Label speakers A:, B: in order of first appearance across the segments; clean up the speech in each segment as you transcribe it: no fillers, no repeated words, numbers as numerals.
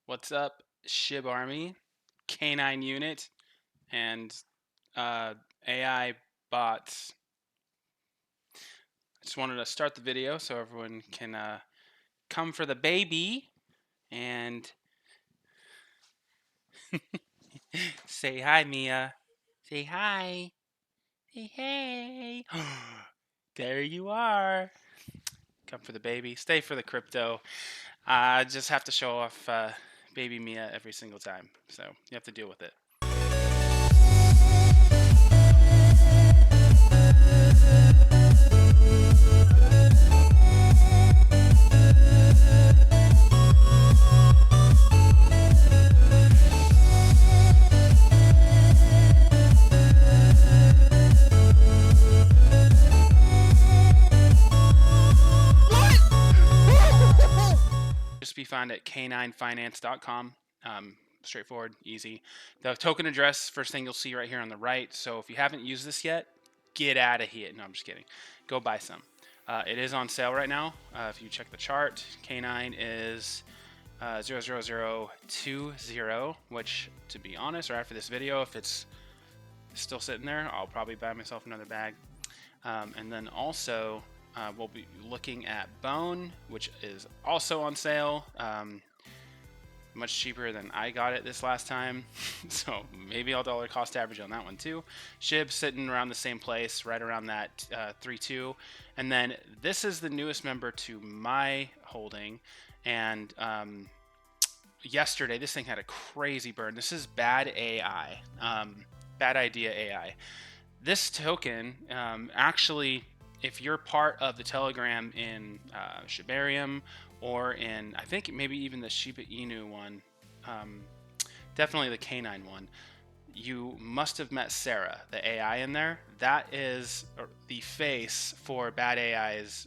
A: What's up, Shib Army, Canine Unit, and uh, AI bots? I just wanted to start the video so everyone can come for the baby and say hi, Mia. Say hi. Say hey. There you are. Come for the baby. Stay for the crypto. Just have to show off baby Mia every single time, so you have to deal with it. Just be found at k9finance.com. Straightforward, easy. The token address, first thing you'll see right here on the right. So if you haven't used this yet, get out of here. No, I'm just kidding. Go buy some. It is on sale right now. If you check the chart, K9 is 00020, which, to be honest, right after this video, if it's still sitting there, I'll probably buy myself another bag. And then also, we'll be looking at Bone, which is also on sale. Much cheaper than I got it this last time. So maybe I'll dollar cost average on that one too. Shib sitting around the same place, right around that 3.2. And then this is the newest member to my holding. And yesterday, this thing had a crazy burn. This is Bad AI, Bad Idea AI. This token, actually, if you're part of the Telegram in Shibarium or in, I think maybe even the Shiba Inu one, definitely the K9 one, you must have met Sarah, the AI in there. That is the face for Bad AI's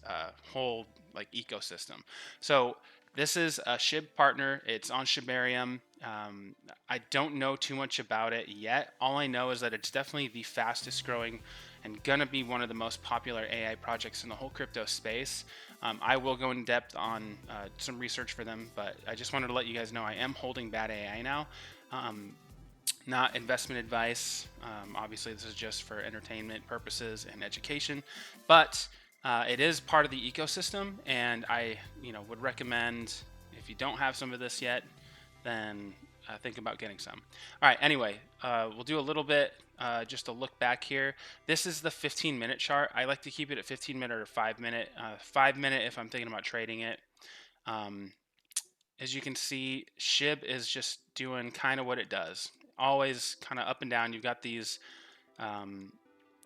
A: whole like ecosystem. So this is a Shib partner. It's on Shibarium. I don't know too much about it yet. All I know is that it's definitely the fastest growing and gonna be one of the most popular AI projects in the whole crypto space. I will go in depth on some research for them, but I just wanted to let you guys know I am holding Bad AI now. Not investment advice. Obviously, this is just for entertainment purposes and education, but it is part of the ecosystem, and I, would recommend if you don't have some of this yet, then think about getting some. All right. Anyway, we'll do a little bit just a look back here. This is the 15-minute chart. I like to keep it at 15-minute or 5-minute. 5-minute if I'm thinking about trading it. As you can see, Shib is just doing kind of what it does. Always kind of up and down. You've got these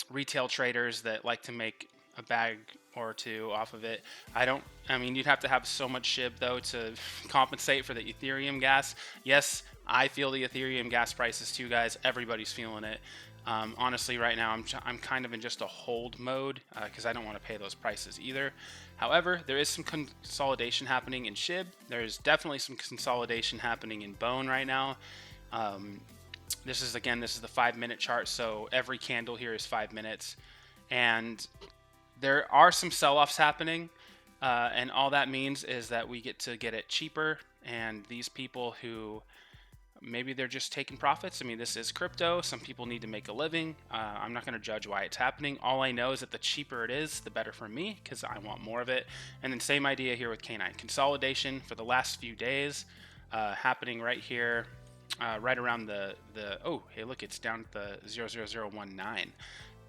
A: retail traders that like to make a bag or two off of it. I mean, you'd have to have so much SHIB though to compensate for the Ethereum gas. Yes, I feel the Ethereum gas prices too, guys. Everybody's feeling it. Honestly, right now, I'm kind of in just a hold mode because I don't want to pay those prices either. However, there is some consolidation happening in SHIB. There's definitely some consolidation happening in Bone right now. This is the 5-minute chart, so every candle here is 5 minutes. And there are some sell-offs happening, and all that means is that we get to get it cheaper, and these people who maybe they're just taking profits. I mean, this is crypto. Some people need to make a living. I'm not going to judge why it's happening. All I know is that the cheaper it is, the better for me because I want more of it. And then same idea here with K9. Consolidation for the last few days happening right here, right around oh, hey, look, it's down at the 00019.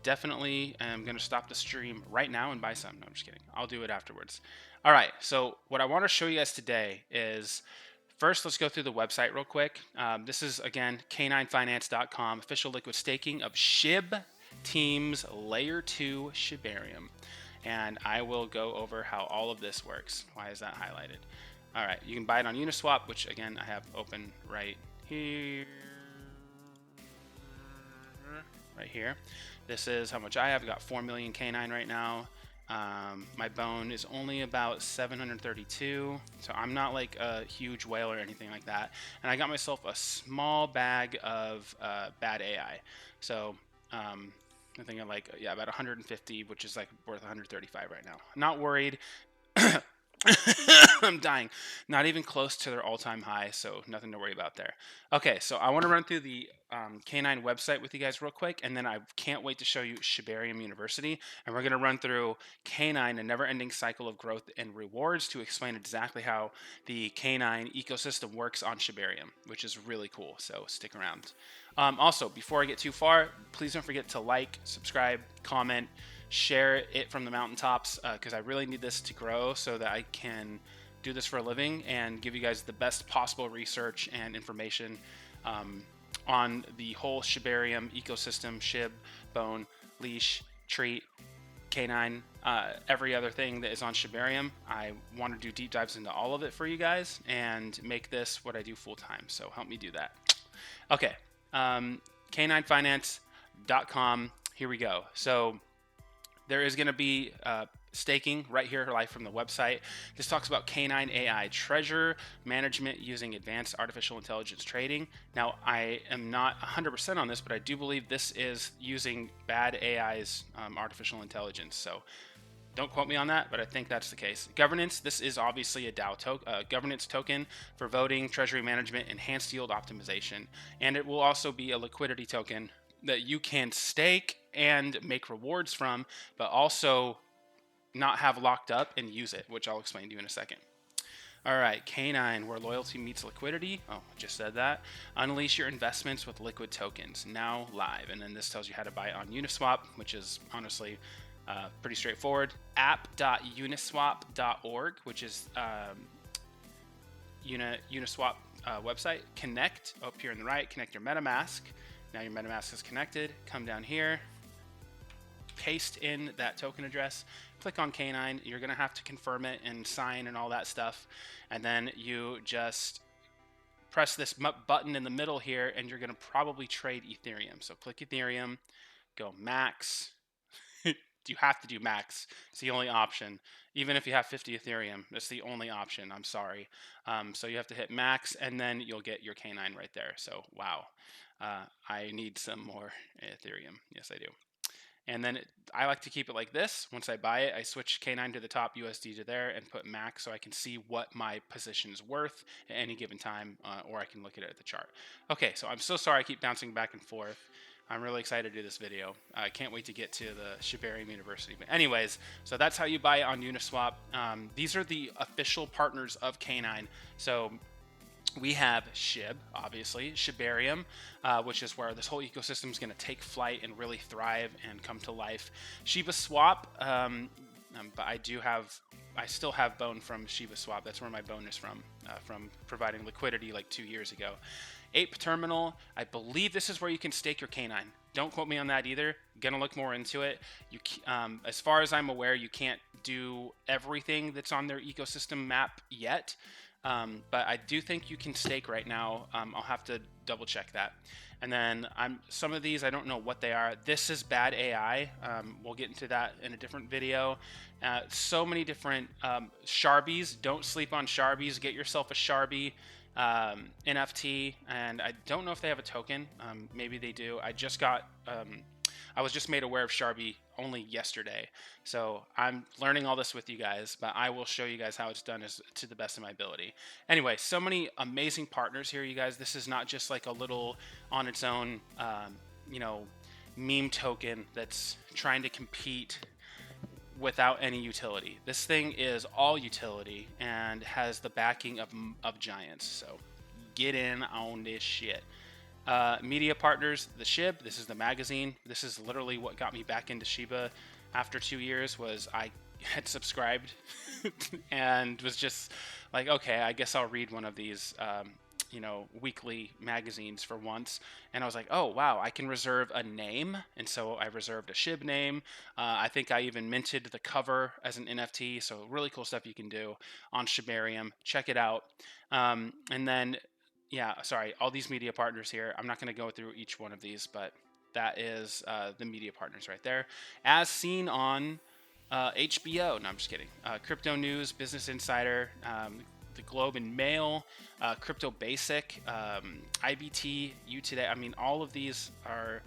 A: Definitely am going to stop the stream right now and buy some. No, I'm just kidding. I'll do it afterwards. All right, so what I want to show you guys today is, first, let's go through the website real quick. This is, again, k9finance.com, official liquid staking of SHIB Team's Layer 2 Shibarium. And I will go over how all of this works. Why is that highlighted? All right, you can buy it on Uniswap, which, again, I have open right here. Right here. This is how much I have. I've got 4 million K9 right now. My bone is only about 732, so I'm not like a huge whale or anything like that. And I got myself a small bag of Bad AI. So I think I'm like, yeah, about 150, which is like worth 135 right now. I'm not worried. I'm dying. Not even close to their all-time high, so nothing to worry about there. Okay, so I want to run through the Canine website with you guys real quick, and then I can't wait to show you Shibarium University, and we're going to run through Canine, a never-ending cycle of growth and rewards, to explain exactly how the canine ecosystem works on Shibarium, which is really cool, so stick around. Also, before I get too far, please don't forget to like, subscribe, comment, share it from the mountaintops, because I really need this to grow so that I can do this for a living and give you guys the best possible research and information on the whole Shibarium ecosystem: shib, bone, leash, treat, canine, every other thing that is on Shibarium. I want to do deep dives into all of it for you guys and make this what I do full time, so help me do that. Okay, caninefinance.com. Here we go. So there is going to be staking right here, live from the website. This talks about canine AI treasure management using advanced artificial intelligence trading. Now, I am not 100% on this, but I do believe this is using bad AI's artificial intelligence. So don't quote me on that, but I think that's the case. Governance, this is obviously a DAO governance token for voting, treasury management, enhanced yield optimization. And it will also be a liquidity token that you can stake and make rewards from, but also not have locked up and use it, which I'll explain to you in a second. All right, Canine, where loyalty meets liquidity. Oh, I just said that. Unleash your investments with liquid tokens, now live. And then this tells you how to buy it on Uniswap, which is honestly pretty straightforward. app.uniswap.org, which is Uniswap website. Connect, up here on the right, connect your MetaMask. Now your MetaMask is connected. Come down here, paste in that token address, click on Canine. You're going to have to confirm it and sign and all that stuff. And then you just press this button in the middle here, and you're going to probably trade Ethereum. So click Ethereum, go max. You have to do max. It's the only option. Even if you have 50 Ethereum, that's the only option. I'm sorry. So you have to hit max, and then you'll get your Canine right there. So wow. I need some more Ethereum. Yes, I do. And then I like to keep it like this. Once I buy it, I switch Canine to the top, USD to there, and put max so I can see what my position is worth at any given time, or I can look at it at the chart. Okay, so I'm so sorry I keep bouncing back and forth. I'm really excited to do this video. I can't wait to get to the Shibarium University. But anyways, so that's how you buy it on Uniswap. These are the official partners of Canine. So we have Shib, obviously, Shibarium, which is where this whole ecosystem is going to take flight and really thrive and come to life. Shiba Swap, but I still have Bone from Shiba Swap. That's where my Bone is from providing liquidity like 2 years ago. Ape Terminal, I believe this is where you can stake your Canine. Don't quote me on that either. Gonna look more into it. As far as I'm aware, you can't do everything that's on their ecosystem map yet. But I do think you can stake right now. I'll have to double check that. And then some of these, I don't know what they are. This is bad AI. We'll get into that in a different video. So many different Sharbies. Don't sleep on Sharbies. Get yourself a Sharbie NFT. And I don't know if they have a token. Maybe they do. I was just made aware of Sharbie only yesterday. So I'm learning all this with you guys, but I will show you guys how it's done to the best of my ability. Anyway, so many amazing partners here, you guys. This is not just like a little on its own, meme token that's trying to compete without any utility. This thing is all utility and has the backing of giants. So get in on this shit. Media partners, the Shib. This is the magazine. This is literally what got me back into Shiba after 2 years. Was I had subscribed and was just like, okay, I guess I'll read one of these weekly magazines for once. And I was like, oh wow, I can reserve a name. And so I reserved a Shib name. I think I even minted the cover as an NFT. So really cool stuff you can do on Shibarium. Check it out. And then all these media partners here. I'm not going to go through each one of these, but that is the media partners right there, as seen on HBO. No, I'm just kidding. Crypto News, Business Insider, the Globe and Mail, Crypto Basic, IBT, You Today. I mean, all of these are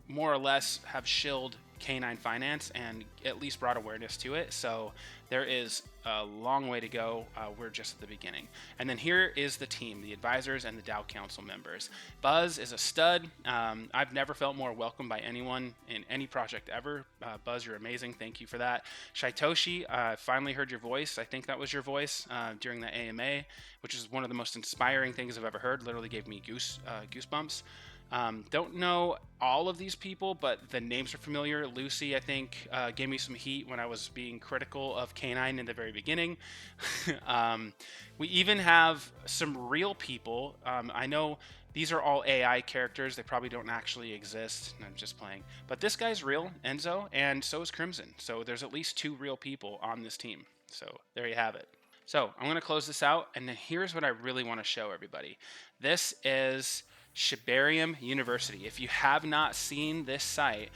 A: more or less have shilled canine finance and at least brought awareness to it. So there is a long way to go. We're just at the beginning. And then here is the team, the advisors and the DAO Council members. Buzz is a stud. I've never felt more welcome by anyone in any project ever. Buzz, you're amazing. Thank you for that. Shaitoshi, finally heard your voice. I think that was your voice during the AMA, which is one of the most inspiring things I've ever heard. Literally gave me goosebumps. Don't know all of these people, but the names are familiar. Lucy, I think, gave me some heat when I was being critical of Canine in the very beginning. We even have some real people. I know these are all AI characters. They probably don't actually exist. I'm just playing. But this guy's real, Enzo, and so is Crimson. So there's at least 2 real people on this team. So there you have it. So I'm going to close this out, and then here's what I really want to show everybody. This is Shibarium University. If you have not seen this site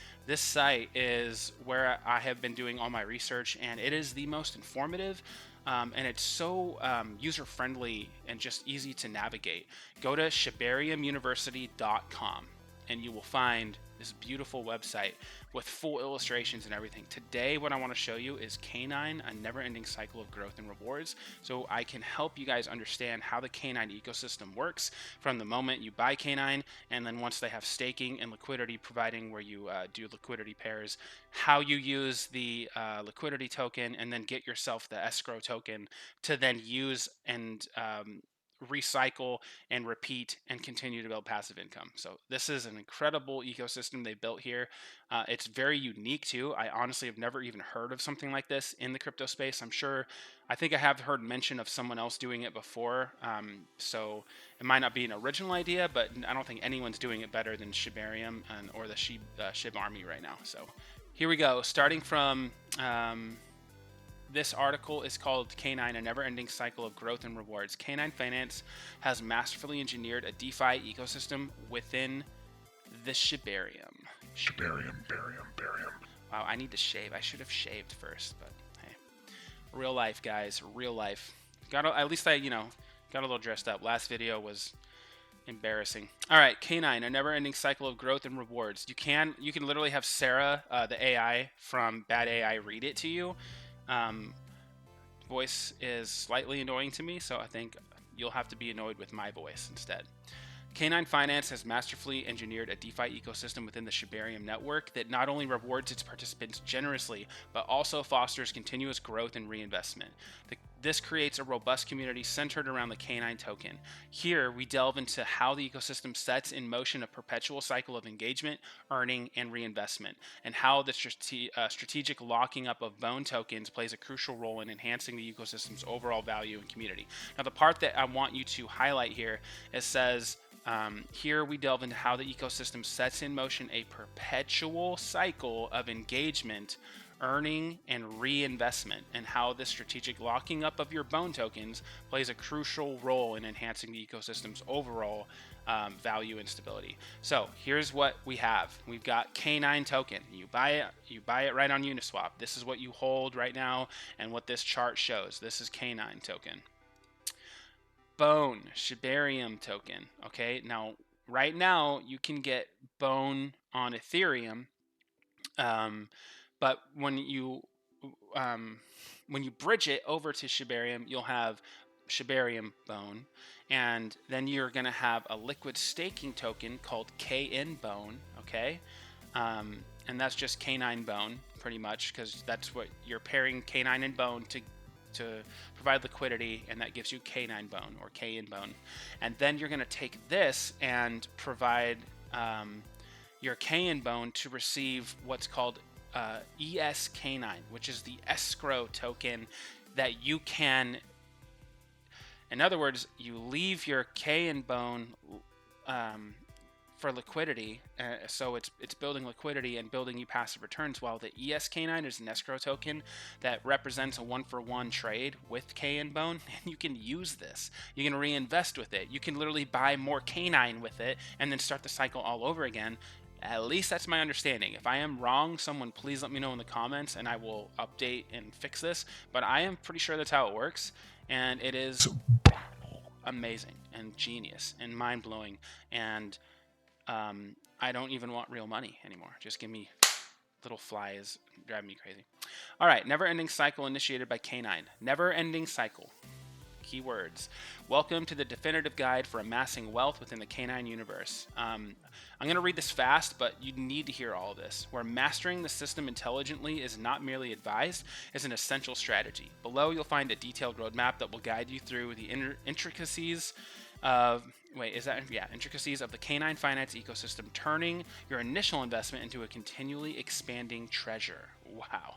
A: is where I have been doing all my research, and it is the most informative, and it's so user-friendly and just easy to navigate. Go to shibariumuniversity.com, and you will find this beautiful website with full illustrations and everything. Today, what I want to show you is Canine, a never-ending cycle of growth and rewards, so I can help you guys understand how the Canine ecosystem works from the moment you buy Canine, and then once they have staking and liquidity providing where you do liquidity pairs, how you use the liquidity token, and then get yourself the escrow token to then use and recycle and repeat and continue to build passive income. So this is an incredible ecosystem they built here. It's very unique too. I honestly have never even heard of something like this in the crypto space. I think I have heard mention of someone else doing it before. So it might not be an original idea, but I don't think anyone's doing it better than Shibarium or the Shib army right now. So here we go. Starting from this article is called Canine, a never-ending cycle of growth and rewards. Canine Finance has masterfully engineered a DeFi ecosystem within the Shibarium. Wow, I need to shave. I should have shaved first, but hey. Real life, guys. Real life. At least I got a little dressed up. Last video was embarrassing. All right, Canine, a never-ending cycle of growth and rewards. You can literally have Sarah, the AI from Bad AI, read it to you. Voice is slightly annoying to me, so I think you'll have to be annoyed with my voice instead. Canine Finance has masterfully engineered a DeFi ecosystem within the Shibarium network that not only rewards its participants generously, but also fosters continuous growth and reinvestment. This creates a robust community centered around the Canine token. Here, we delve into how the ecosystem sets in motion a perpetual cycle of engagement, earning, and reinvestment, and how the strategic locking up of Bone tokens plays a crucial role in enhancing the ecosystem's overall value and community. Now, the part that I want you to highlight here, it says, here we delve into how the ecosystem sets in motion a perpetual cycle of engagement, earning, and reinvestment, and how the strategic locking up of your Bone tokens plays a crucial role in enhancing the ecosystem's overall value and stability. So here's what we have. We've got Canine token. You buy it right on Uniswap. This is what you hold right now and what this chart shows. This is Canine token. Bone, Shibarium token. Okay, now right now you can get Bone on Ethereum, but when you bridge it over to Shibarium, you'll have Shibarium Bone, and then you're going to have a liquid staking token called KN Bone. Okay, and that's just Canine Bone pretty much, because that's what you're pairing Canine and Bone to provide liquidity, and that gives you Canine Bone or KN Bone. And then you're going to take this and provide your KN Bone to receive what's called ES Canine, which is the escrow token that you can, in other words, you leave your KN Bone for liquidity, so it's building liquidity and building you passive returns, while the ES-K9 is an escrow token that represents a one-for-one trade with KN Bone, and you can use this. You can reinvest with it. You can literally buy more K9 with it and then start the cycle all over again. At least that's my understanding. If I am wrong, someone please let me know in the comments and I will update and fix this, but I am pretty sure that's how it works, and it is amazing and genius and mind-blowing, and I don't even want real money anymore. Just give me little fly is driving me crazy. All right, never-ending cycle initiated by Canine. Never-ending cycle. Keywords. Welcome to the definitive guide for amassing wealth within the canine universe. I'm going to read this fast, but you need to hear all of this. Where mastering the system intelligently is not merely advised, is an essential strategy. Below, you'll find a detailed roadmap that will guide you through the intricacies of intricacies of the canine finance ecosystem, turning your initial investment into a continually expanding treasure. Wow.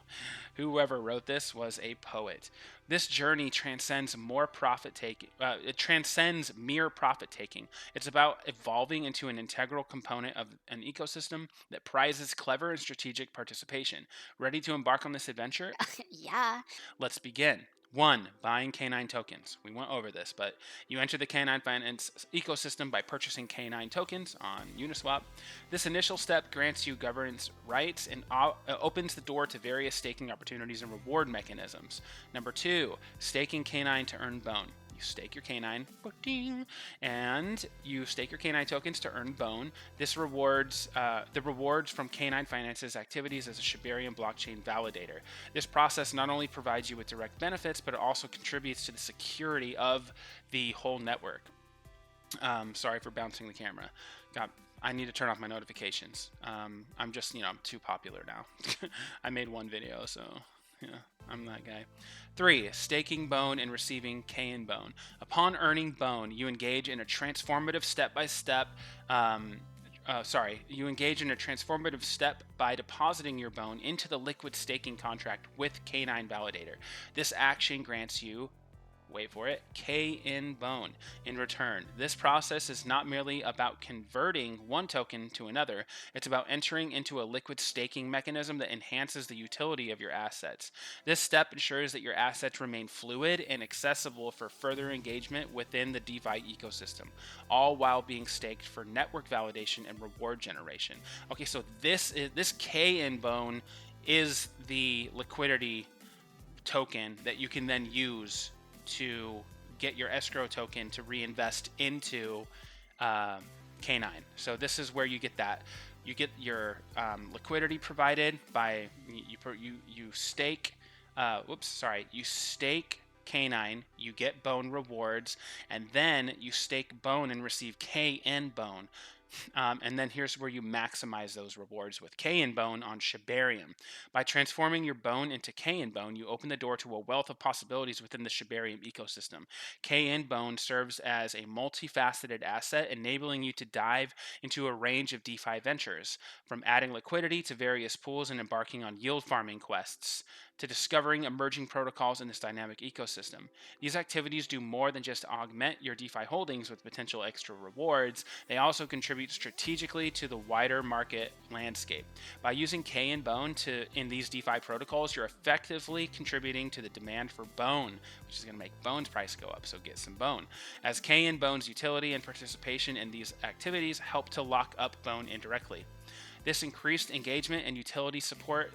A: Whoever wrote this was a poet. This journey transcends more profit taking. It transcends mere profit taking. It's about evolving into an integral component of an ecosystem that prizes clever and strategic participation. Ready to embark on this adventure?
B: Yeah.
A: Let's begin. 1. Buying canine tokens. We went over this, but you enter the canine finance ecosystem by purchasing canine tokens on Uniswap. This initial step grants you governance rights and opens the door to various staking opportunities and reward mechanisms. Number 2. Staking canine to earn bone. You stake your canine, and you stake your canine tokens to earn bone. This rewards the rewards from Canine Finance's activities as a Shibarium blockchain validator. This process not only provides you with direct benefits, but it also contributes to the security of the whole network. Sorry for bouncing the camera. God, I need to turn off my notifications. I'm just, I'm too popular now. I made one video, so yeah, I'm that guy. 3. Staking bone and receiving Kayan bone. Upon earning bone, you engage in a transformative step-by-step. You engage in a transformative step by depositing your bone into the liquid staking contract with Canine Validator. This action grants you, wait for it, K in bone in return. This process is not merely about converting one token to another, it's about entering into a liquid staking mechanism that enhances the utility of your assets. This step ensures that your assets remain fluid and accessible for further engagement within the DeFi ecosystem, all while being staked for network validation and reward generation. Okay, so this K in bone is the liquidity token that you can then use to get your escrow token to reinvest into K9. So this is where you get that. You get your liquidity provided by you stake. You stake K9. You get bone rewards, and then you stake bone and receive KN bone. And then here's where you maximize those rewards with K bone on Shibarium. By transforming your bone into K bone, you open the door to a wealth of possibilities within the Shibarium ecosystem. K bone serves as a multifaceted asset, enabling you to dive into a range of DeFi ventures, from adding liquidity to various pools and embarking on yield farming quests, to discovering emerging protocols in this dynamic ecosystem. These activities do more than just augment your DeFi holdings with potential extra rewards, they also contribute strategically to the wider market landscape. By using K and Bone in these DeFi protocols, you're effectively contributing to the demand for Bone, which is going to make Bone's price go up, so get some Bone. As K and Bone's utility and participation in these activities help to lock up Bone indirectly. This increased engagement and utility support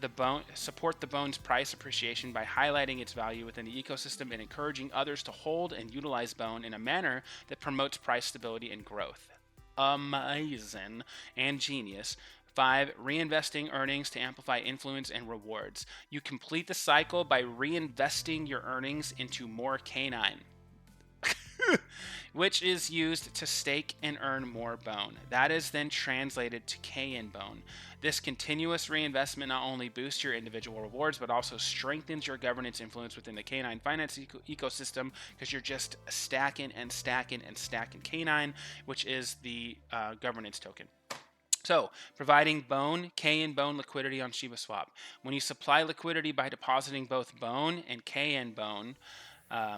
A: the Bone's price appreciation by highlighting its value within the ecosystem and encouraging others to hold and utilize Bone in a manner that promotes price stability and growth. Amazing and genius. 5. Reinvesting earnings to amplify influence and rewards. You complete the cycle by reinvesting your earnings into more K9. Which is used to stake and earn more Bone. That is then translated to K in Bone. This continuous reinvestment not only boosts your individual rewards, but also strengthens your governance influence within the K9 finance ecosystem, because you're just stacking and stacking and stacking K9, which is the governance token. So, providing Bone, K and Bone liquidity on ShibaSwap. When you supply liquidity by depositing both Bone and K and Bone,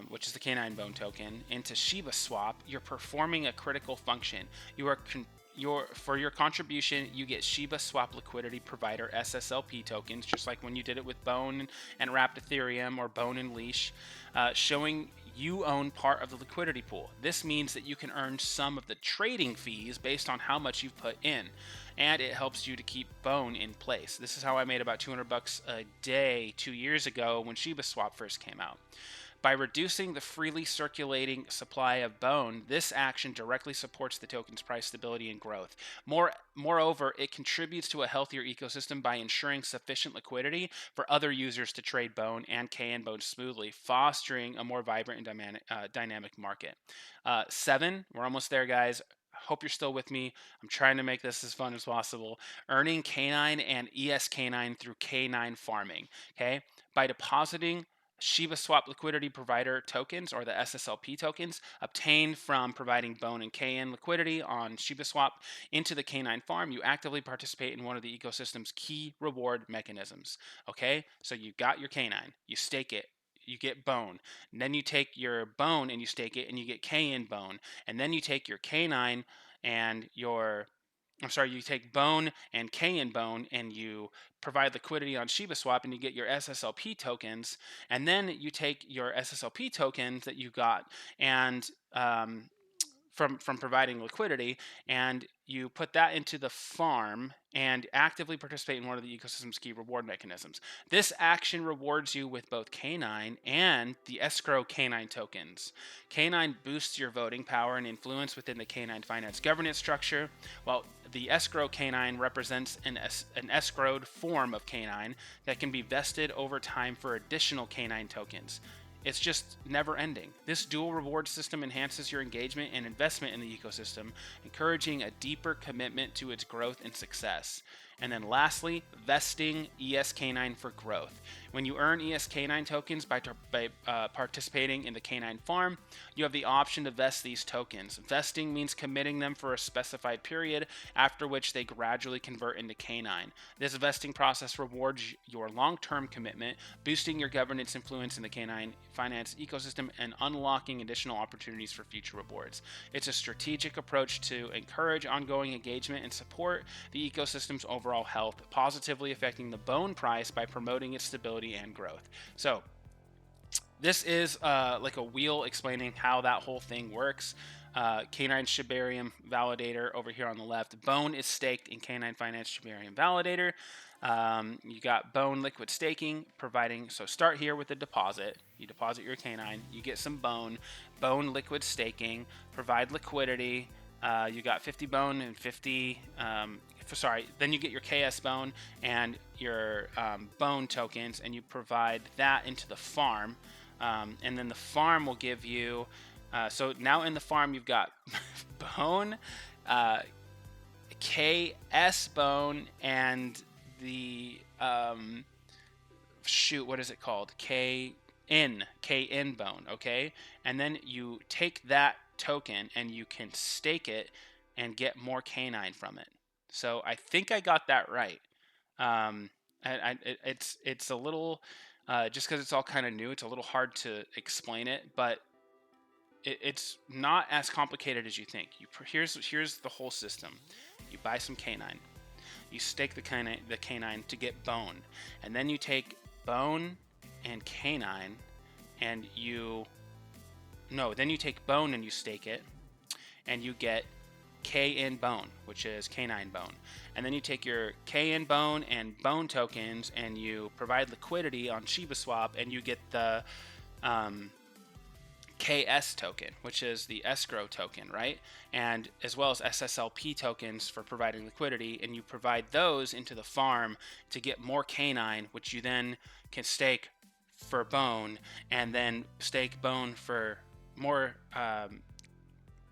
A: which is the K9 Bone token, into ShibaSwap, you're performing a critical function. For your contribution, you get ShibaSwap Liquidity Provider SSLP tokens, just like when you did it with Bone and Wrapped Ethereum or Bone and Leash, showing you own part of the liquidity pool. This means that you can earn some of the trading fees based on how much you've put in, and it helps you to keep Bone in place. This is how I made about $200 a day 2 years ago when ShibaSwap first came out. By reducing the freely circulating supply of bone, this action directly supports the token's price stability and growth. Moreover, it contributes to a healthier ecosystem by ensuring sufficient liquidity for other users to trade bone and KN bone smoothly, fostering a more vibrant and dynamic market. 7, we're almost there, guys. Hope you're still with me. I'm trying to make this as fun as possible. Earning K9 and ESK9 through K9 farming. Okay, by depositing Shiba Swap liquidity provider tokens, or the SSLP tokens, obtained from providing bone and KN liquidity on Shiba Swap into the K9 farm, you actively participate in one of the ecosystem's key reward mechanisms. Okay, so you got your K9, you stake it, you get bone, and then you take your bone and you stake it and you get KN bone, and then you take your K9 and you take bone and KN bone and you provide liquidity on Shiba Swap and you get your SSLP tokens, and then you take your SSLP tokens that you got and from providing liquidity, and you put that into the farm and actively participate in one of the ecosystem's key reward mechanisms. This action rewards you with both K9 and the escrow K9 tokens. K9 boosts your voting power and influence within the K9 finance governance structure, while the escrow K9 represents an escrowed form of K9 that can be vested over time for additional K9 tokens. It's just never ending. This dual reward system enhances your engagement and investment in the ecosystem, encouraging a deeper commitment to its growth and success. And then lastly, vesting ESK9 for growth. When you earn ESK9 tokens by participating in the K9 farm, you have the option to vest these tokens. Vesting means committing them for a specified period, after which they gradually convert into K9. This vesting process rewards your long-term commitment, boosting your governance influence in the K9 finance ecosystem and unlocking additional opportunities for future rewards. It's a strategic approach to encourage ongoing engagement and support the ecosystem's overall health, positively affecting the bone price by promoting its stability and growth. So this is like a wheel explaining how that whole thing works. K9 Shibarium Validator over here on the left. Bone is staked in K9 Finance Shibarium Validator. You got bone liquid staking, providing, so start here with a deposit. You deposit your K9, you get some bone liquid staking, provide liquidity. You got 50 bone and 50, then you get your KS bone and your bone tokens, and you provide that into the farm. And then the farm will give you, so now in the farm you've got bone, KS bone, and the, what is it called? KN bone, okay? And then you take that token and you can stake it and get more K9 from it. So I think I got that right. It's a little, just because it's all kind of new, it's a little hard to explain it, but it's not as complicated as you think. Here's the whole system. You buy some K9, you stake the K9 to get bone, and then you take bone and K9 and then you take bone and you stake it, and you get KN bone, which is K9 bone. And then you take your KN bone and bone tokens and you provide liquidity on Shiba Swap, and you get the KS token, which is the escrow token, right? And as well as SSLP tokens for providing liquidity, and you provide those into the farm to get more K9, which you then can stake for bone, and then stake bone for more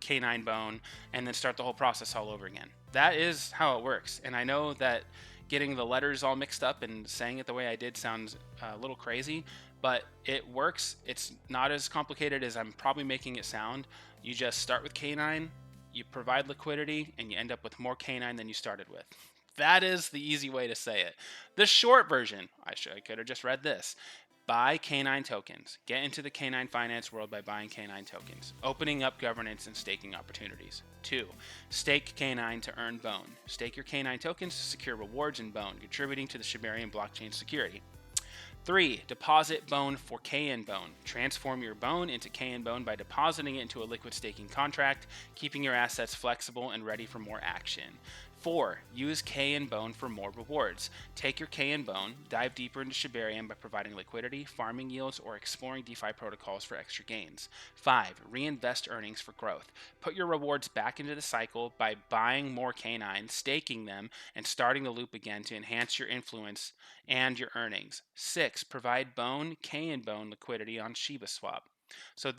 A: K9 bone, and then start the whole process all over again. That is how it works. And I know that getting the letters all mixed up and saying it the way I did sounds a little crazy, but it works. It's not as complicated as I'm probably making it sound. You just start with K9, you provide liquidity, and you end up with more K9 than you started with. That is the easy way to say it. The short version, I could have just read this. Buy K9 tokens. Get into the K9 finance world by buying K9 tokens, opening up governance and staking opportunities. 2. Stake K9 to earn bone. Stake your K9 tokens to secure rewards in bone, contributing to the Shibarium blockchain security. 3. Deposit bone for KN bone. Transform your bone into KN bone by depositing it into a liquid staking contract, keeping your assets flexible and ready for more action. 4. Use K and Bone for more rewards. Take your K and Bone, dive deeper into Shibarium by providing liquidity, farming yields, or exploring DeFi protocols for extra gains. 5. Reinvest earnings for growth. Put your rewards back into the cycle by buying more K9, staking them, and starting the loop again to enhance your influence and your earnings. 6. Provide Bone, K and Bone liquidity on Shiba Swap. So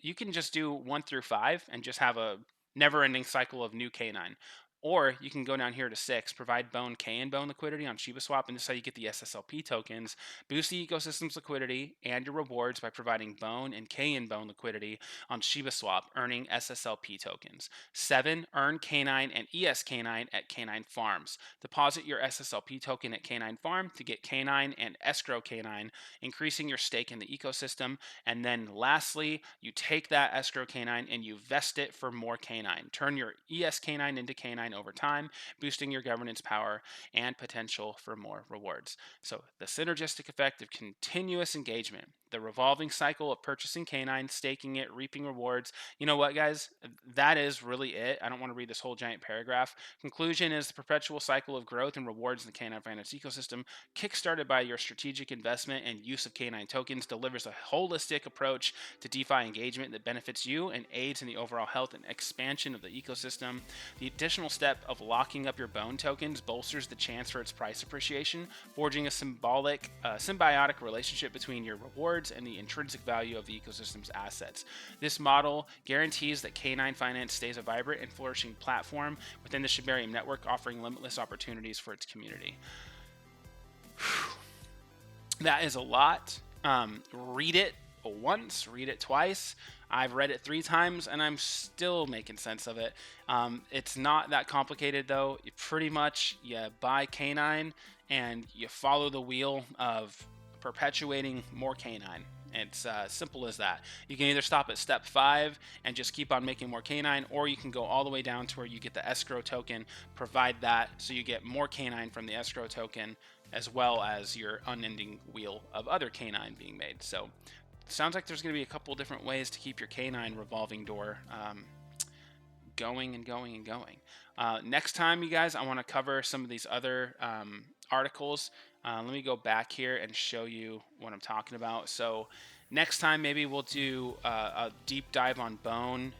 A: you can just do 1 through 5 and just have a never-ending cycle of new K9. Or you can go down here to 6, provide Bone K and Bone liquidity on Shiba Swap, and this is how you get the SSLP tokens. Boost the ecosystem's liquidity and your rewards by providing Bone and K and Bone liquidity on Shiba Swap, earning SSLP tokens. 7, earn K9 and ESK9 at K9 Farms. Deposit your SSLP token at K9 Farm to get K9 and escrow K9, increasing your stake in the ecosystem. And then lastly, you take that escrow K9 and you vest it for more K9. Turn your ESK9 into K9 over time, boosting your governance power and potential for more rewards. So the synergistic effect of continuous engagement, the revolving cycle of purchasing K9, staking it, reaping rewards. You know what, guys? That is really it. I don't want to read this whole giant paragraph. Conclusion is the perpetual cycle of growth and rewards in the K9 finance ecosystem, kickstarted by your strategic investment and use of K9 tokens, delivers a holistic approach to DeFi engagement that benefits you and aids in the overall health and expansion of the ecosystem. The additional step of locking up your Bone tokens bolsters the chance for its price appreciation, forging a symbiotic relationship between your rewards and the intrinsic value of the ecosystem's assets. This model guarantees that K9 Finance stays a vibrant and flourishing platform within the Shibarium network, offering limitless opportunities for its community. That is a lot. Read it once, read it twice. I've read it 3 times and I'm still making sense of it. It's not that complicated though. You pretty much buy K9 and you follow the wheel of perpetuating more K9. It's simple as that. You can either stop at step 5 and just keep on making more K9, or you can go all the way down to where you get the escrow token, provide that so you get more K9 from the escrow token, as well as your unending wheel of other K9 being made. So sounds like there's going to be a couple different ways to keep your K9 revolving door going and going and going. Next time, you guys, I want to cover some of these other articles. Let me go back here and show you what I'm talking about. So next time, maybe we'll do a deep dive on Bone.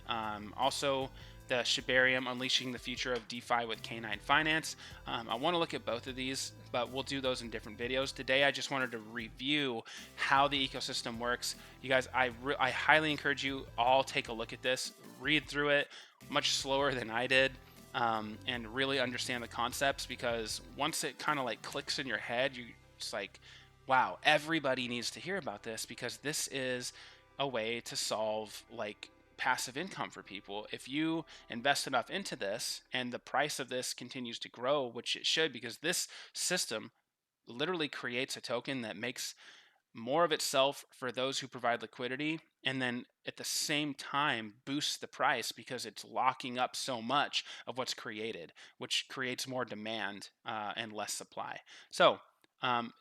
A: Also, the Shibarium, Unleashing the Future of DeFi with K9 Finance. I want to look at both of these, but we'll do those in different videos. Today, I just wanted to review how the ecosystem works. You guys, I highly encourage you all take a look at this, read through it much slower than I did, and really understand the concepts, because once it kind of like clicks in your head, it's like, wow, everybody needs to hear about this, because this is a way to solve like passive income for people. If you invest enough into this and the price of this continues to grow, which it should, because this system literally creates a token that makes more of itself for those who provide liquidity, and then at the same time boosts the price because it's locking up so much of what's created, which creates more demand and less supply. So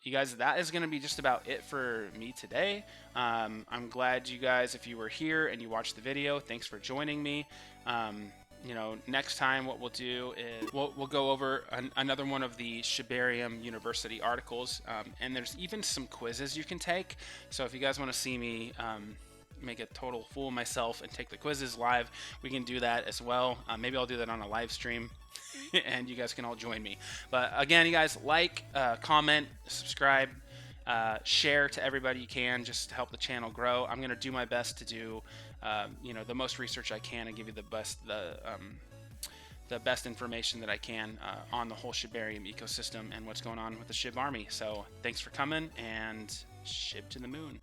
A: you guys, that is going to be just about it for me today. I'm glad you guys, if you were here and you watched the video, thanks for joining me. Next time what we'll do is we'll go over another one of the Shibarium University articles, and there's even some quizzes you can take. So if you guys want to see me make a total fool of myself and take the quizzes live, we can do that as well. Maybe I'll do that on a live stream and you guys can all join me. But again, you guys, like, comment, subscribe, share to everybody you can, just to help the channel grow. I'm going to do my best to do the most research I can and give you the best information that I can on the whole Shibarium ecosystem and what's going on with the Shib army. So thanks for coming, and Shib to the moon.